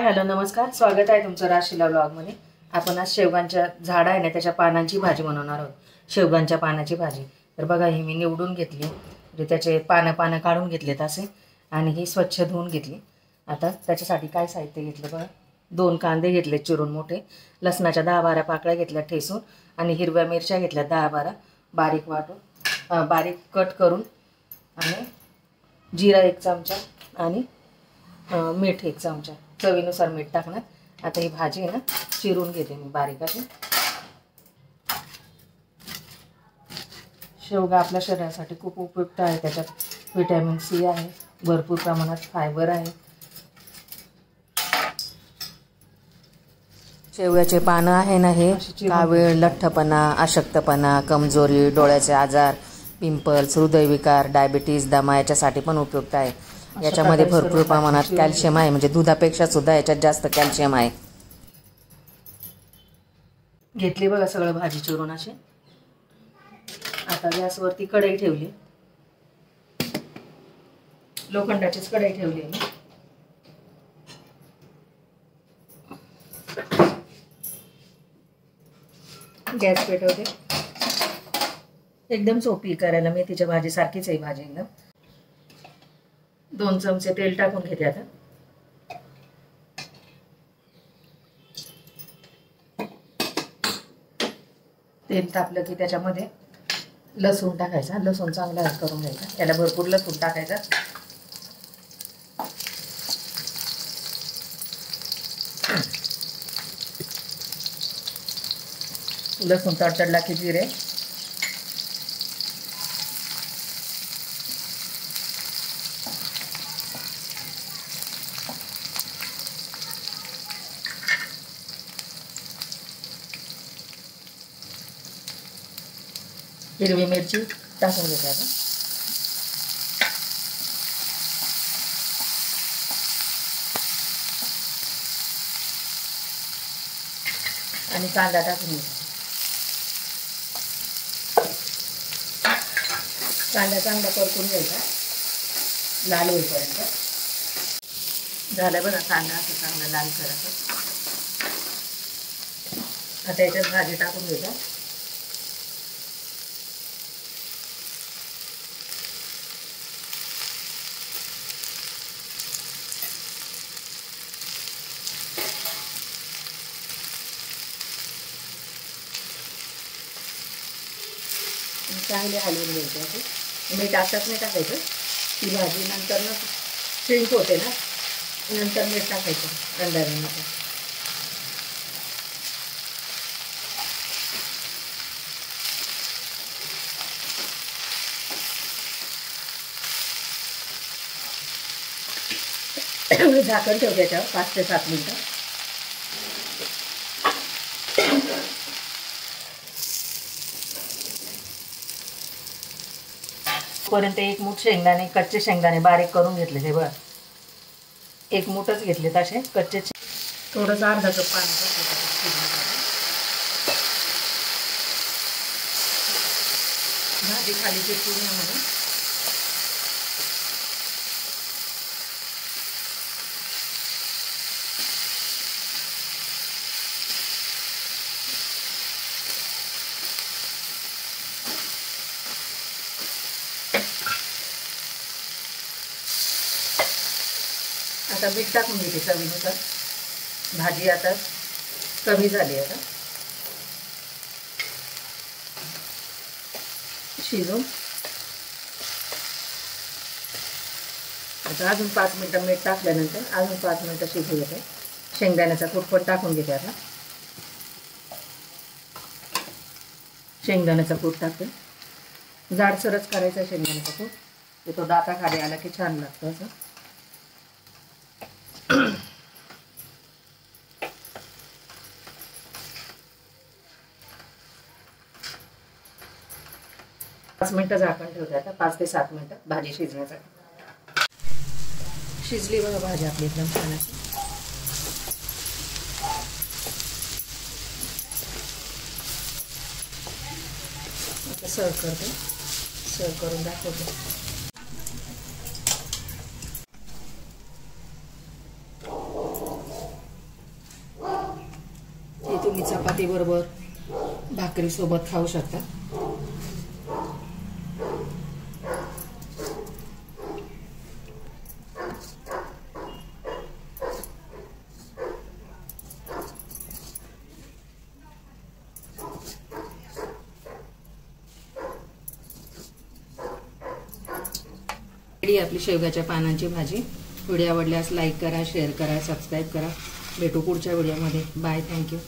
Hello नमस्कार, स्वागत आहे तुमचं राशीला व्लॉगमध्ये। आपण आज शेवगांच्या झाड आहे ना त्याच्या पानांची भाजी बनवणार आहोत। शेवगांच्या पानाची भाजी तर बघा, ही मी निवडून घेतली, म्हणजे त्याचे पानं काढून घेतलेत असे, आणि ही स्वच्छ धुवून घेतली। आता त्याच्यासाठी काय साहित्य घेतलं बघा, 2 कांदे घेतले चिरून मोठे, लसणाच्या 10-12 पाकळ्या घेतल्या ठेसून, आणि हिरव्या मिरच्या घेतल्या 10-12 बारीक वाटून, बारीक कट करून, आणि जिरा 1 चमचा, आणि मीठ 1 चमचा, चवीनुसार मीठ टाकणार। आता ही भाजी आहे ना चिरून घेते मी बारीक अशी। शेवगा आपल्या शरीरासाठी खूप उपयुक्त आहे, त्याच्यात व्हिटॅमिन सी आहे, भरपूर प्रमाणात फायबर आहे। शेवग्याचे पानं आहे ना हे कावीळ, लठ्ठपणा, अशक्तपणा, कमजोरी, डोळ्याचे आजार, पिंपल्स, हृदयविकार, डायबिटीज, दमा याच्यासाठी पण उपयुक्त आहे। याच्यामध्ये भरपूर प्रमाणात कॅल्शियम आहे, म्हणजे दुधापेक्षा सुद्धा याच्यात जास्त कॅल्शियम आहे। घेतली बघा सगळं भाजी चिरून अशी। आता गॅसवरती कढई ठेवली, लोखंडाचीच कढई ठेवली आहे। गॅस पेटवते। एकदम सोपी करायला, मेथीच्या भाजी सारखीच आहे भाजी एकदम। 2 चमचे तेल टाकून घेते आता। तेल तापलं की त्याच्यामध्ये लसूण टाकायचा, लसूण चांगला करून घ्यायचा, त्याला भरपूर लसूण टाकायचा। लसूण तडतडला की जिरे, हिरवी मिरची टाकून घेते आता, आणि कांदा टाकून घ्यायचा। कांदा चांगला परतून घ्यायचा लाल होईपर्यंत। झालं बघा कांदा असं चांगला लाल करायचा। आता याच्यात भाजी टाकून घ्यायचा। चांगले हलवून घ्यायचे असे। मीठ आताच नाही टाकायचं, ती भाजी नंतर ना श्रिंक होते ना, नंतर मीठ टाकायचं अंदाजाने। झाकण ठेवते त्याच्यावर 5 ते 7 मिनिटं। पर्यंत 1 मूठ शेंगदाणे, कच्चे शेंगदाणे बारीक करून घेतले ते बघ, 1 मूठच घेतले तसे कच्चे। थोडंसं अर्धा कप पाणी भाजी खाली चिटकू नये म्हणून। आता मीठ टाकून घेते चवीनुसार। भाजी आता कमी झाली, आता शिजून। आता अजून 5 मिनिटं मीठ टाकल्यानंतर अजून 5 मिनिटं शिजू देते। शेंगदाण्याचा कूट पण टाकून घेते आता। शेंगदाण्याचा कूट टाकते, जाडसरच करायचा शेंगदाण्याचा कूट, तो दाताखाली आला की छान लागतो असं। पाच मिनिटं झाकण ठेवते आता, 5 ते 7 मिनिटं भाजी शिजण्यासाठी। शिजली बघा भाजी आपली एकदम छान अशी। आता सर्व करते, सर्व करून दाखवते। बरोबर भाकरी सोबत खाऊ शकता. रेडी आपली शेवगाच्या पानांची भाजी. व्हिडिओ आवडल्यास लाईक करा, शेअर करा, सबस्क्राईब करा. भेटू पुढच्या व्हिडिओमध्ये. बाय. थँक्यू.